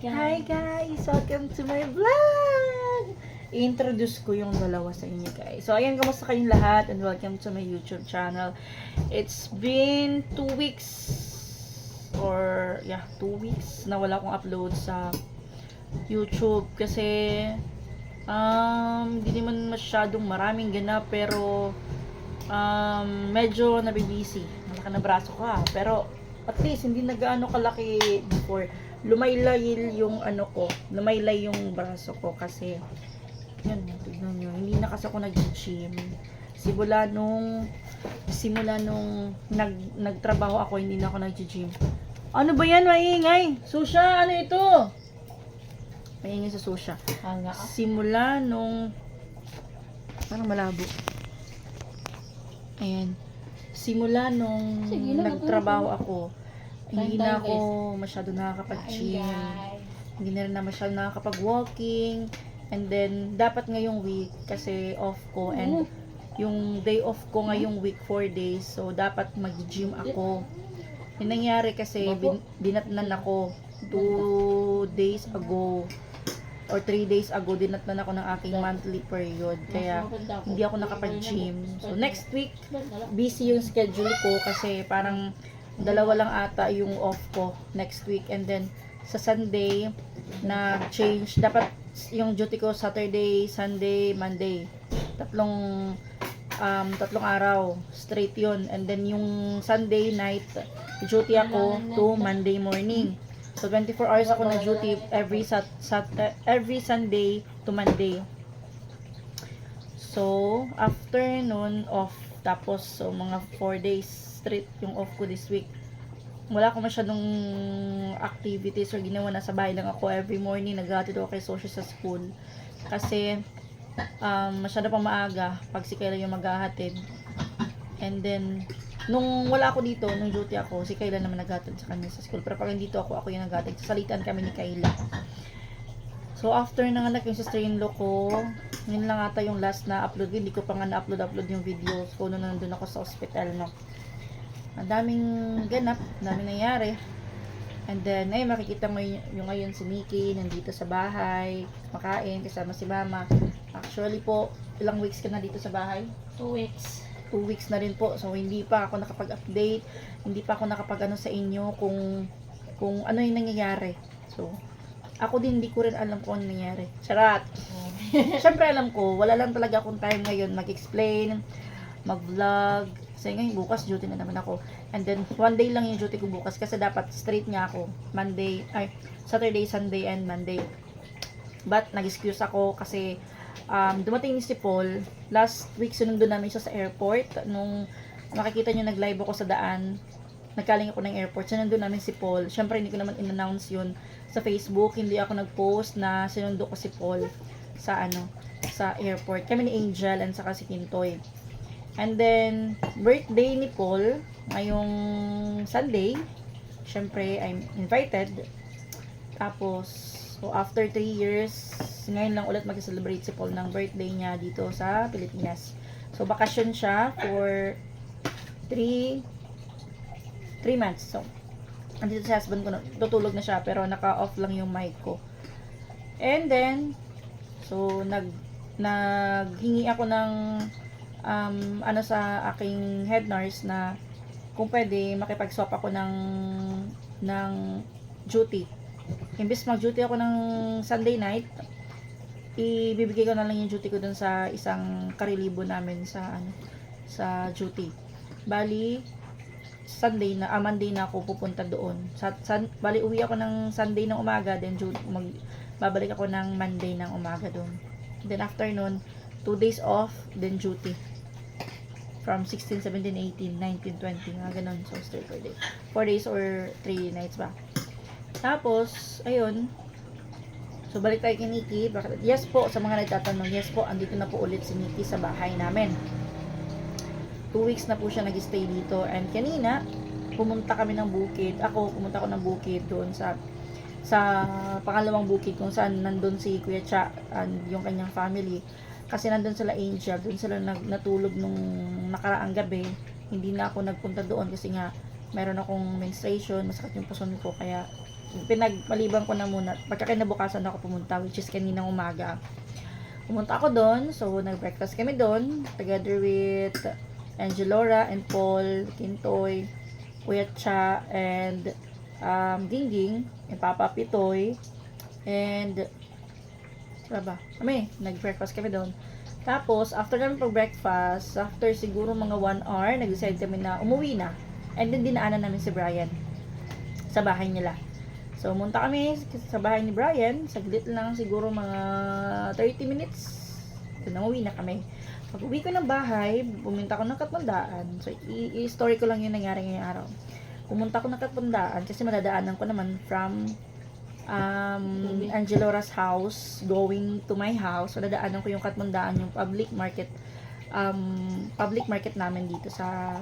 Hi guys! Welcome to my vlog! I-introduce ko yung dalawa sa inyo guys. So ayan, kamusta kayong lahat and welcome to my YouTube channel. It's been 2 weeks or 2 weeks na wala akong upload sa YouTube kasi hindi naman masyadong maraming ganap pero medyo nabibisi. Malaki na braso ko pero at least hindi na gaano kalaki before. Lumaylay yung lumaylay yung braso ko kasi yun, tignan nyo, hindi na kasi ako nag-gym. Simula nung nagtrabaho ako, hindi na ako nag-gym. Ano ba yan, maingay? Susha, ano ito? Maingay sa susha. Simula nung parang malabo. Ayan. Simula nung nagtrabaho ako, hindi na ako masyado nakakapag-gym. Hindi na rin na masyado nakakapag-walking. And then, dapat ngayong week, kasi off ko, and yung day off ko ngayong week, 4 days, so dapat mag-gym ako. Yung nangyari kasi, dinatnan ako 2 days ago, or 3 days ago, dinatnan ako ng aking monthly period. Kaya, hindi ako nakapag-gym. So, next week, busy yung schedule ko, kasi parang, dalawa lang ata yung off ko next week, and then sa Sunday na change, dapat yung duty ko Saturday, Sunday, Monday, tatlong araw straight yun, and then yung Sunday night duty ako to Monday morning, so 24 hours ako na duty every Sunday to Monday. So after nun off, tapos so mga 4 days straight yung off ko this week. Wala ko masyadong activities or ginawa, na sa bahay lang ako. Every morning naghahatid ako kay Socia sa school kasi masyado pang maaga pag si Kayla yung maghahatid. And then nung wala ako dito, nung duty ako, si Kayla naman naghahatid sa kanya sa school. Pero pag nandito ako yung naghahatid. Sasalitan kami ni Kayla. So after nanganak yung sister-in-law ko, yun lang ata yung last na upload. Hindi ko pa nga na-upload yung videos ko nung nandun ako sa hospital, no. Ang daming ganap, daming nangyari. And then, ay makikita mo yung ngayon si Mickey nandito sa bahay, makain kasama si Mama. Actually po, ilang weeks ka na dito sa bahay? 2 weeks. 2 weeks na rin po. So, hindi pa ako nakapag-update, hindi pa ako nakapag-ano sa inyo kung ano yung nangyayari. So, ako din hindi ko rin alam kung ano nangyayari. Charat! Siyempre alam ko, wala lang talaga akong time ngayon mag-explain, mag-vlog. Kasi ngayon bukas duty na naman ako. And then, 1 day lang yung duty ko bukas kasi dapat straight nga ako. Saturday, Sunday, and Monday. But, nag-excuse ako kasi dumating si Paul. Last week, sinundo namin siya sa airport. Nung makikita nyo, nag-live ako sa daan. Nagkaling ako ng airport. Sinundo namin si Paul. Siyempre, hindi ko naman in-announce yun sa Facebook. Hindi ako nag-post na sinundo ko si Paul sa airport. Kami ni Angel and saka si Kintoy. And then, birthday ni Paul, ngayong Sunday, syempre, I'm invited. Tapos, so after 3 years, ngayon lang ulit mag-celebrate si Paul ng birthday niya dito sa Pilipinas. So, bakasyon siya for 3 months. So, andito sa husband ko, tutulog na siya, pero naka-off lang yung mic ko. And then, so, naghingi ako ng sa aking head nurse na kung pwede makipag-swap ako ng duty. Imbes mag-duty ako ng Sunday night, ibibigay ko na lang yung duty ko dun sa isang karilibo namin sa duty. Bali Monday na ako pupunta doon. Bali uwi ako ng Sunday ng umaga, then babalik ako ng Monday ng umaga doon. Then afternoon, 2 days off, then duty. From 16, 17, 18, 19, 20, nga ganun. So, straight 4 days. 4 days or 3 nights ba. Tapos, ayun. So, balik tayo kay Nikki. Yes po, sa mga nagtatanong, yes po, andito na po ulit si Nikki sa bahay namin. 2 weeks na po siya nag-stay dito. And kanina, pumunta kami ng bukid. Pumunta ako ng bukid doon sa pangalawang bukid kung saan nandun si Kuya Cha and yung kanyang family. Kasi nandun sila Angel, doon sila natulog nung nakaraang gabi. Hindi na ako nagpunta doon kasi nga meron akong menstruation, masakit yung puson ko, kaya pinagmaliban ko na muna. Pagkakinabukasan ako pumunta, which is kaninang umaga. Pumunta ako doon, so nag-breakfast kami doon, together with Angelora and Paul, Kintoy, Kuya Cha, and Gingging, and Papa Pitoy, and sila ba? Kami, nag-breakfast kami doon. Tapos, after namin pag-breakfast, after siguro mga 1 hour, nag-decide kami na umuwi na. And then, dinaanan namin si Brian sa bahay nila. So, munta kami sa bahay ni Brian. Saglit lang, siguro mga 30 minutes. So, umuwi na kami. Pag uwi ko ng bahay, pumunta ko ng Katmandaan. So, i-story ko lang yung nangyari ngayong araw. Pumunta ko ng Katmandaan kasi madadaanan ko naman from Angelora's house going to my house. So, dadaanan ko yung Katmandaan, yung public market namin dito sa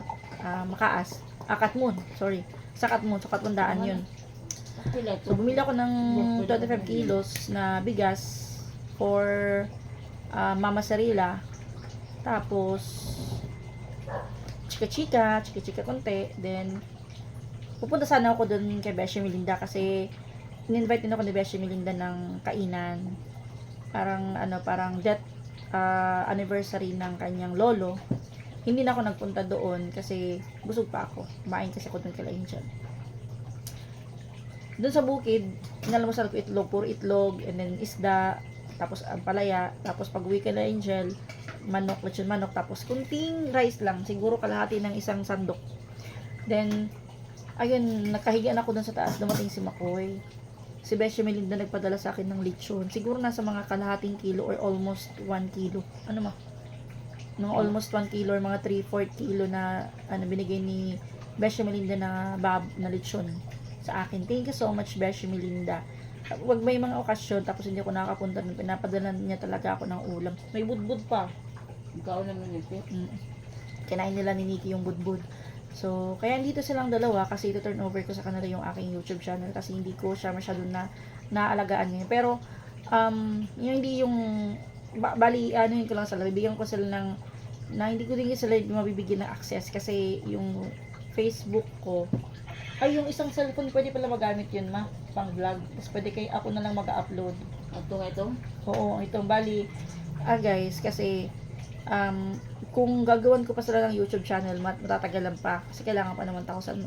Makaas. Katmon, sorry. Sa Katmon, sa Katmandaan yun. So, bumili ako ng 25 kilos na bigas for Mama Sarila. Tapos, chika-chika konti. Then, pupunta sana ako dun kay Beshi Melinda kasi in-invite din ako ni Beshi Melinda ng kainan. Parang death anniversary ng kanyang lolo. Hindi na ako nagpunta doon kasi busog pa ako. Kumain kasi ako doon kay Angel. Doon sa bukid, inalamasal ko itlog, puro itlog, and then isda, tapos palaya, tapos pag uwi ka na Angel, manok, lechon manok, tapos kunting rice lang, siguro kalahati ng isang sandok. Then, ayun, nakahigaan ako doon sa taas, dumating si Makoy. Si Beshi Melinda nagpadala sa akin ng lechon. Siguro nasa mga kalahating kilo or almost 1 kilo. Ano ma? Mga almost 1 kilo or mga 3/4 kilo na binigay ni Beshi Melinda na lechon sa akin. Thank you so much, Beshi Melinda. Wag may mga okasyon tapos hindi ako nakakapunta nun, pinapadala niya talaga ako ng ulam. May budbud pa. Ikaw naman ito. Kinain nila ni Nikki yung budbud. So, kaya dito silang dalawa kasi ito turn over ko sa kanila yung aking YouTube channel kasi hindi ko siya masyadong naalagaan ngayon. Pero, yung hindi yung yun ko lang sila, bibigyan ko sila hindi ko din sila mabibigyan ng access kasi yung Facebook ko, yung isang cellphone pwede pala magamit yun pang vlog. Tapos pwede ako na lang mag-upload. Ito? Oo, ito. Guys, kasi, kung gagawin ko pa sila ng YouTube channel, matatagalan pa. Kasi kailangan pa naman ako sa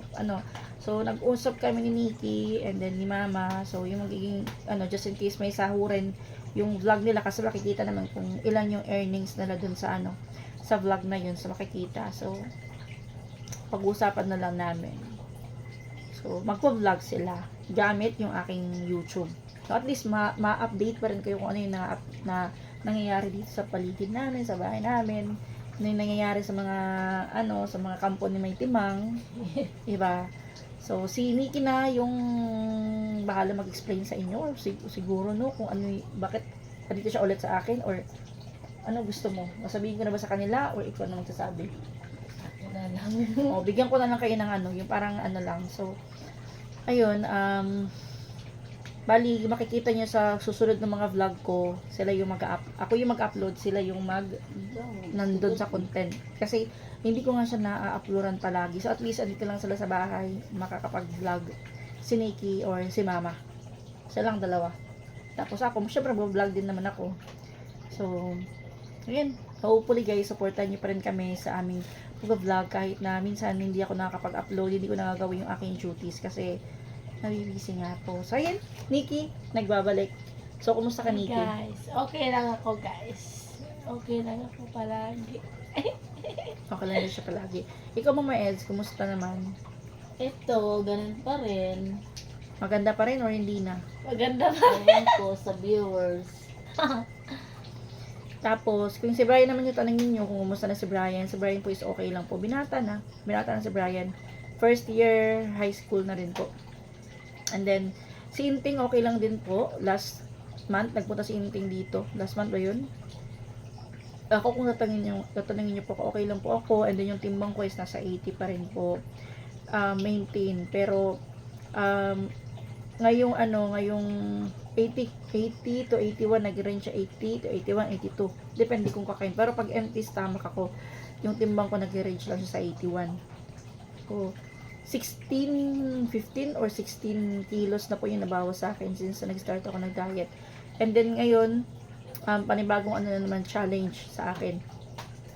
So, nag-usap kami ni Nikki and then ni Mama. So, yung magiging, just in case may sahurin yung vlog nila kasi makikita naman kung ilan yung earnings nila dun sa sa vlog na yun. So, makikita. So, pag-usapan na lang namin. So, magpa-vlog sila gamit yung aking YouTube. So, at least ma-update pa rin kayo kung ano yung nangyayari dito sa paligid namin, sa bahay namin. Ano yung nangyayari sa mga kampo ni May Timang. Diba? So, si Nikki na yung bahala mag-explain sa inyo. Or siguro, kung bakit dito siya ulit sa akin or ano gusto mo? Masabihin ko na ba sa kanila or ikaw na magsasabi? Bigyan ko na lang kayo ng yung parang lang. So, ayun, bali, makikita nyo sa susunod ng mga vlog ko, sila yung ako yung mag-upload, sila yung nandun sa content. Kasi, hindi ko nga siya na-uploadan palagi. So, at least, andito lang sila sa bahay, makakapag-vlog. Si Nikki or si Mama. Sila lang dalawa. Tapos ako, syempre, vlog din naman ako. So, ayun. Hopefully, guys, supportan nyo pa rin kami sa aming pag-vlog kahit na minsan hindi ako nakakapag-upload, hindi ko nagagawin yung aking duties kasi nabibisi nga po. So, ayan, Nikki, nagbabalik. So, kumusta ka, Nikki? Guys, okay lang ako, guys. Okay lang ako palagi. Okay lang siya palagi. Ikaw, Mama Eds, kumusta naman? Ito, ganun pa rin. Maganda pa rin or hindi na? Maganda pa rin. Ayan ko sa viewers. Tapos, kung si Brian naman yung tanongin nyo kung kumusta na si Brian po is okay lang po. Binata na si Brian. First year high school na rin po. And then, si Inting okay lang din po. Last month, nagpunta si Inting dito. Last month ba yun? Ako kung tatanungin nyo po, okay lang po ako. And then yung timbang ko is nasa 80 pa rin po. Maintain. Pero, ngayong 80 to 81, nag-range siya 80 to 81, 82. Depende kung kakain. Pero pag empty stomach ako, yung timbang ko nag-range lang siya sa 81. So, 15 or 16 kilos na po yung nabawas sa akin since nag-start ako nag-diet. And then ngayon, panibagong ano na naman challenge sa akin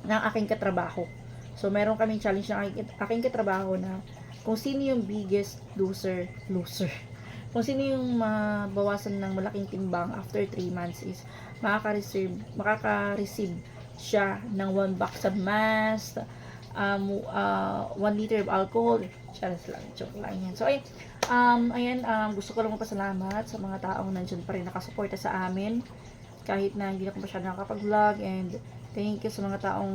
ng aking katrabaho. So, meron kaming challenge ng aking katrabaho na kung sino yung biggest loser. Kung sino yung mabawasan ng malaking timbang after 3 months is makaka-receive siya ng 1 box of mask, 1 liter of alcohol. Joke lang yan. So, ayan, gusto ko lang magpasalamat sa mga taong nandyan pa rin nakasuporta sa amin. Kahit na hindi ako masyado nakapag-vlog, and thank you sa mga taong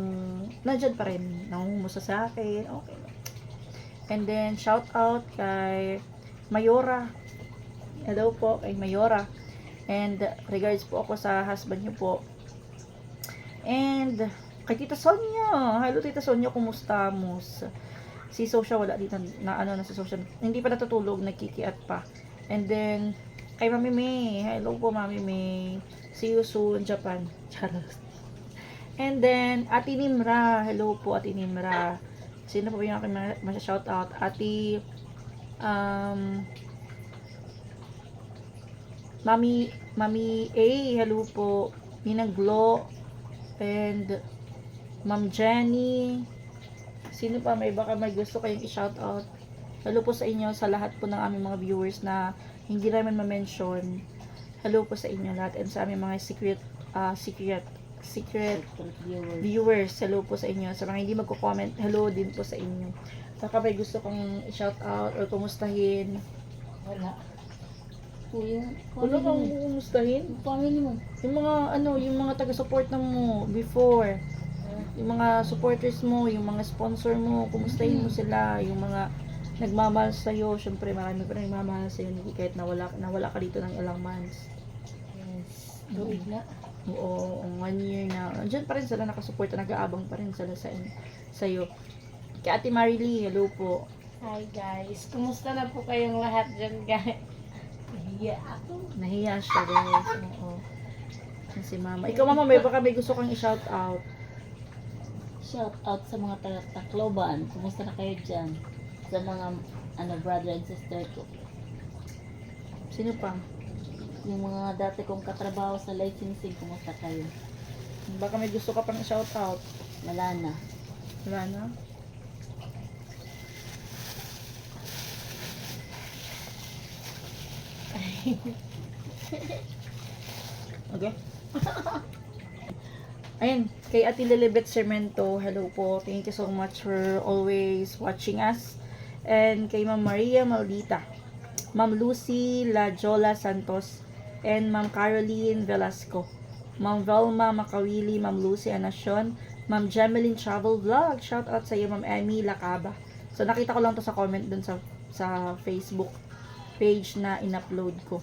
nandyan pa rin, nangungumusta sa akin. Okay. And then, shout out kay Mayora. Hello po kay Mayora. And regards po ako sa husband niyo po. And kay Tita Sonia. Hello Tita Sonia, kumusta mo? Si Sosya wala dito na ano na sa social. Hindi pa natutulog, nagkikiat pa. And then kay Mami May. Hello po Mami May. See you soon Japan. Charot. And then Ate Nimra. Hello po Ate Nimra. Sino po yung aking masya-shout out? Ate Mami A, hello po. Ninang Glo, and Ma'am Jenny. Sino pa? Baka may gusto kayong i-shout out. Hello po sa inyo, sa lahat po ng aming mga viewers na hindi namin ma-mention. Hello po sa inyo lahat, and sa aming mga secret viewers. Hello po sa inyo. Sa mga hindi magko-comment, hello din po sa inyo. Baka may gusto kong i-shout out or kumustahin. Wala. Yung Wala kang kumustahin? family mo. Yung mga taga-support na mo before. Yung mga supporters mo, yung mga sponsor mo, kumustahin mo sila, yung mga nagmamahal sa'yo. Syempre, marami pa rin nagmamahal sa'yo, hindi kahit nawala ka dito ng ilang months. Yes. Tuwid na. Oo, 1 year na. Andiyan pa rin sila nakasupport, nag-aabang pa rin sila sa'yo. Kay Ate Marily, hello po. Hi guys. Kumusta na po kayong lahat dyan guys? Nahiya ako. Nahiya siya, guys. Oo. Yan si Mama. Ikaw, Mama, baka may gusto kang i-shout out. Shout out sa mga Tacloban. Kumusta na kayo dyan? Sa mga brother and sister ko. Sino pa? Yung mga dati kong katrabaho sa licensing, kumusta kayo? Baka may gusto ka pang i-shout out. Wala na. Wala na? Okay. Ayun, kay Ate Lilibet Cemento, hello po. Thank you so much for always watching us. And kay Ma'am Maria Maldita, Ma'am Lucy Lajola Santos, and Ma'am Caroline Velasco, Ma'am Velma Makawili, Ma'am Lucy Anacion, Ma'am Jemeline Travel Vlog. Shout out sa iyo, Ma'am Emmy Lacaba. So nakita ko lang to sa comment dun sa Facebook page na in-upload ko.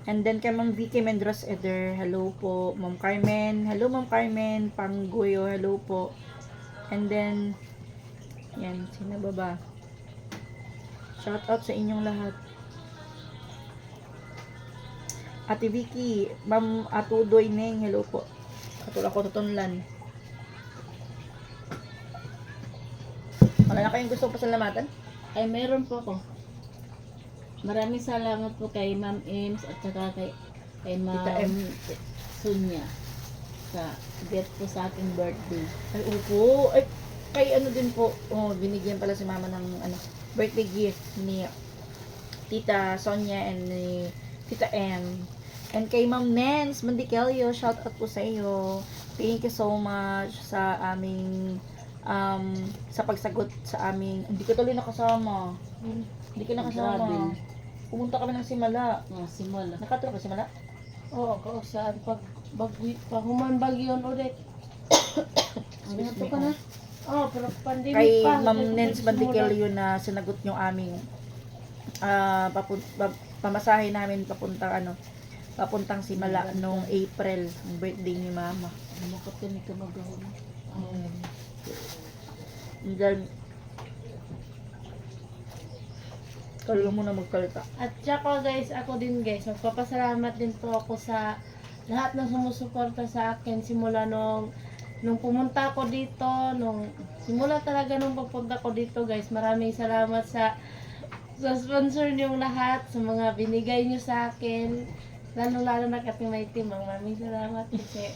And then kay Ma'am Vicky Mendros Eder, hello po. Ma'am Carmen, hello Ma'am Carmen Panggoyo, hello po. And then yan, sino ba ba? Shout out sa inyong lahat. Ate Vicky, Ma'am Atudoy Neng, hello po. Katulad ko tutunlan. Wala na kayong gusto pasalamatan? Ay, meron po ako. Maraming salamat po kay Ma'am Ems at saka kay Ma'am Tita M. Sonia sa gift po sa aking birthday. Ay, opo. Ay, kay ano din po. Oh, binigyan pala si Mama ng birthday gift ni Tita Sonia and ni Tita M. And kay Ma'am Nens Mandikelio, shout out po sa iyo. Thank you so much sa aming sa pagsagot sa aming, hindi ko tuloy nakasama. Hindi ka nakasama. Grabe. Pumunta kami ng Simala. Simula. Nakatulog ka Simala? Oo, kausaan. Pag human bagyon ulit. Ano ka na? Oo, pero pandemic Kay pa. Ma'am Nens Mandikelio na sinagot yung aming pamasahe namin papuntang Simala nung April, yung birthday ni Mama. Namakot ka ni kamagahon. And then, kalong mo na magkalita. At saka guys, ako din guys, magpapasalamat din po ako sa lahat ng sumusuporta sa akin simula nung nung pumunta ako dito, simula talaga nung pagpunta ko dito guys, maraming salamat sa sponsor niyong lahat, sa mga binigay niyo sa akin. Lalo na Kating Maitim, maraming salamat kasi.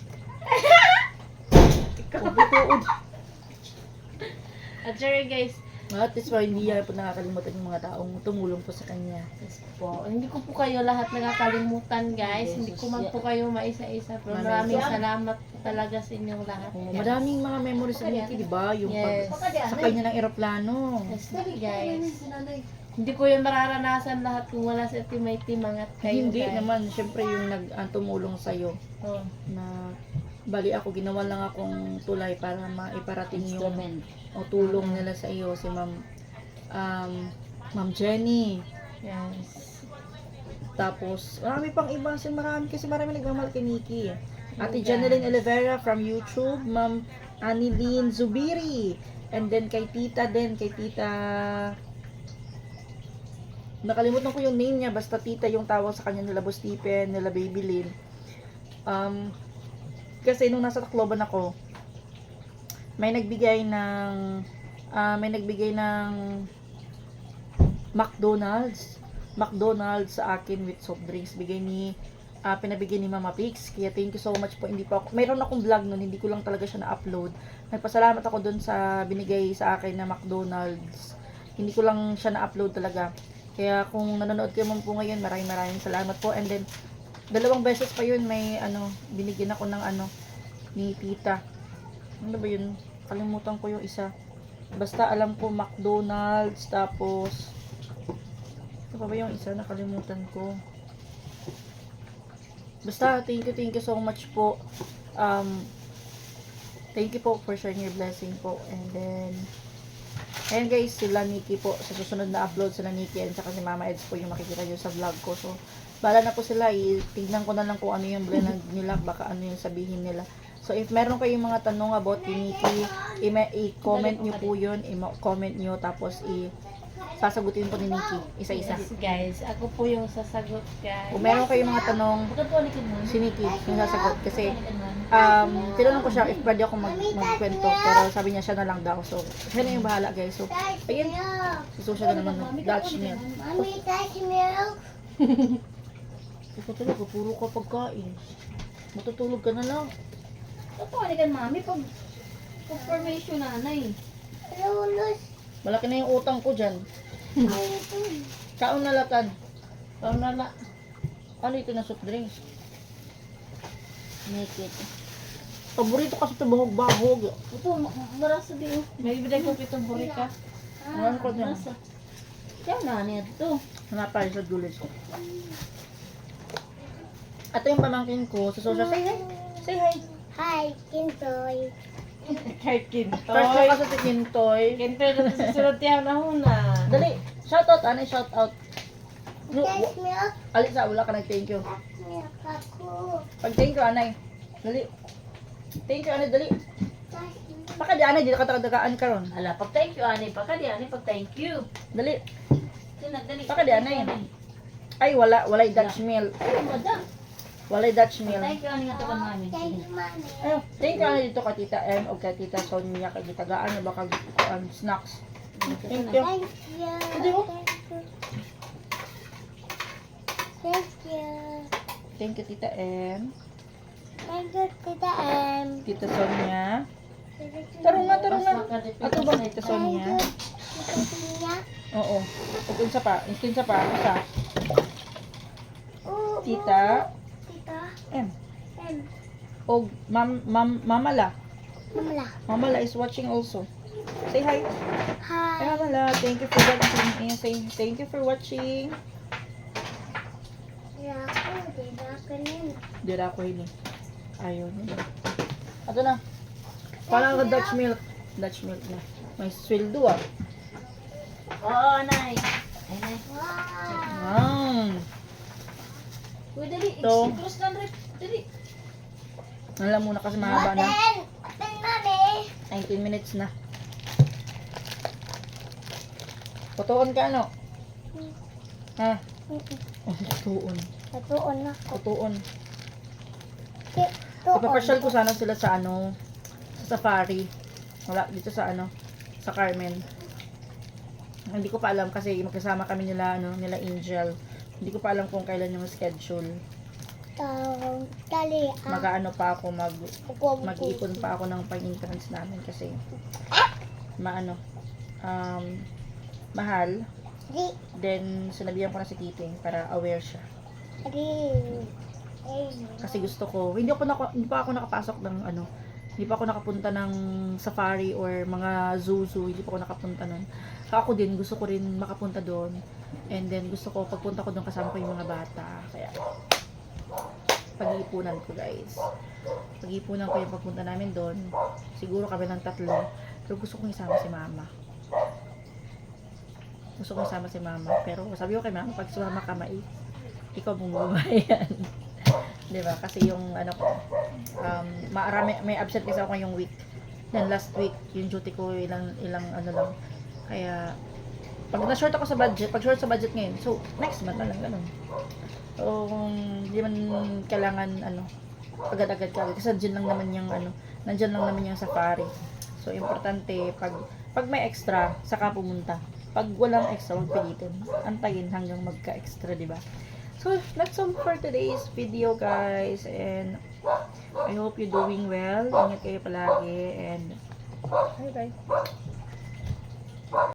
At sure guys, At least why hindi niya po nakakalimutan yung mga taong tumulong po sa kanya. yes po, hindi ko po kayo lahat nakakalimutan guys, hindi ko man po kayo maisa-isa, pero maraming salamat po talaga sa inyong lahat. Oh, guys. madaming mga memories sa Nikki, di ba? Yung Yes. sakay niya ng eroplano. Yes guys. Hindi ko yun mararanasan lahat kung wala sa Ate Maitim at kayo Hindi guys. naman, syempre yung tumulong sa'yo Oh. na bali ako, ginawa lang akong tulay para maiparating yung Instrument. tulong nila sa iyo, si Ma'am Jenny. Yes. Tapos, marami kasi marami nagmamahal kay Nikki. Ate Okay. Janeline Olivera from YouTube, Ma'am Anilyn Zubiri, and then kay Tita, nakalimutan ko yung name niya, basta Tita yung tawag sa kanya, nila Boss Stephen, nila Baby Lynn. Kasi nung nasa Tacloban ako, may nagbigay ng McDonald's sa akin with soft drinks. Pinabigay ni Mama Pix. Kaya thank you so much po. Mayroon akong vlog nun, hindi ko lang talaga siya na-upload. Nagpasalamat ako dun sa binigay sa akin na McDonald's. Hindi ko lang siya na-upload talaga. Kaya kung nanonood kayo man po ngayon, maraming salamat po. And then, 2 beses pa yun, may binigyan ako ng ni Tita. Ano ba yun? Kalimutan ko yung isa. Basta alam ko McDonald's, tapos ano pa ba yung isa? Nakalimutan ko. Basta, thank you so much po. Thank you po for sharing your blessing po. And then, ayan guys, sila Nikki po. Sa susunod na upload, sila Nikki and saka si Mama Eds po yung makikita nyo sa vlog ko. So, bala na po sila. Tignan ko na lang kung ano yung blend nila. Baka ano yung sabihin nila. So, if meron kayong mga tanong about kay Nikki, i-comment nyo po yun. I-comment nyo. Tapos, sasagutin po ni Nikki. Isa-isa. Yes guys, ako po yung sasagot guys. Kung meron kayong mga tanong, Bakit po ulitin mo? si Nikki yung sasagot. Kasi, tinanong ko siya if pwede ako magkwento. Pero sabi niya siya na lang daw. So, siya na yung bahala guys. So, ayun. So, siya na naman ng Dutch milk. Mommy, Dutch milk. Ito talaga, puro ka pagkain. Matutulog ka na lang. Ito po ulitin mami pag formation nanay. Lulus. Malaki na yung utang ko dyan. Kaon na latan. Ikaw na la. Ano ito na soft drinks? Make it. Paborito kasi ito bahog-bahog. Ito, marasa din. May bibigay ko pitong burika. Ano ko dyan? Marasa. Kaya nanay ito. Hanapay sa dulis ko. Ito yung pamangkin ko sa social. Say hi. Say hi. Hi, Kintoy. Kahit First kintoy. na kasi si Kintoy. Kintoy na susunod yan na huna. Dali. Shoutout. Ano yung shoutout? Dutch milk. Alisa, wala ka nag-thank you. Dutch milk ako. Pag thank you, anay. Dali. Thank you, anay. Dali. Dutch milk. Baka di, anay. Di ka tagadagaan ka ron. Ala, pag thank you, ani. Pagka di, ani, pag thank you. Dali. Dali. Baka di, anay. Ay, walay Dutch meal. Ay, madam. Walay Dutch meal. Thank you, ani nga ito mami. Thank you, Mommy. Ayun, thank you dito ka Tita M o kay Tita Sonia kay gitagaan na baka snacks. Thank you. Thank you. Hindi mo. Thank you. Thank you Tita M, Thank you, Tita M. Tita Sonia. Taro nga. Ato ba Tita Thank Sonia? you, Tita Sonia. Oo. Ug unsa pa? Unsa pa? Isa. Oo. Tita Tita M. M. Og Mamala. Mamla. Mamala is watching also. Say hi. Hi Hi. Mamala. Thank you for watching. Ayan, say thank you for watching. Dira ko ini. Ayaw niya. Ato na. Parang ka Dutch milk. Dutch milk na. May sweldo ah. Oo, nay. Ay, nay. Wow. Uy, dali. Ito. Cross lang rin. Dali. Alam mo na kasi mahaba na. Open, Mommy. 19 minutes na. Tutuon ka ano? Ha? Oh, tutuon. Tatuon na. Tutuon. Tuon. Ipapasyal ko sana sila sa sa safari. Wala, dito sa ano, sa Carmen. Hindi ko pa alam kasi magkasama kami nila, ano, nila Angel. Hindi ko pa alam kung kailan yung schedule. Dali. Mag-ano pa ako, mag-ipon pa ako ng pang-entrance namin kasi mahal. Di. Then, sinabihan ko na si Titing para aware siya. Di. Kasi gusto ko, hindi pa ako nakapasok ng ano, hindi pa ako nakapunta ng safari or mga zoo, hindi pa ako nakapunta nun. Ako din, gusto ko rin makapunta doon. And then, gusto ko, pagpunta ko doon, kasama ko yung mga bata. Kaya, pag-iipunan ko, guys. Pag-iipunan ko yung pagpunta namin doon. Siguro kami ng 3. Pero gusto kong isama si mama. Gusto kong isama si mama. Pero sabi ko kay mama, pag sumama ka, ikaw bumubayan. Diba? Kasi yung ano ko, may absent kasi ako yung week. Then last week, yung duty ko ilang ano lang. Kaya, pag na-short ako sa budget, pag short sa budget ngayon, so, next month na lang, ganun. So, hindi man kailangan, ano, agad-agad ka. Kasi nandiyan lang naman yung safari. So, importante, pag may extra, saka pumunta. Pag walang extra, huwag pilitin. Antayin hanggang magka-extra, diba? So, that's all for today's video, guys. And, I hope you're doing well. Ingat kayo palagi. And, bye-bye.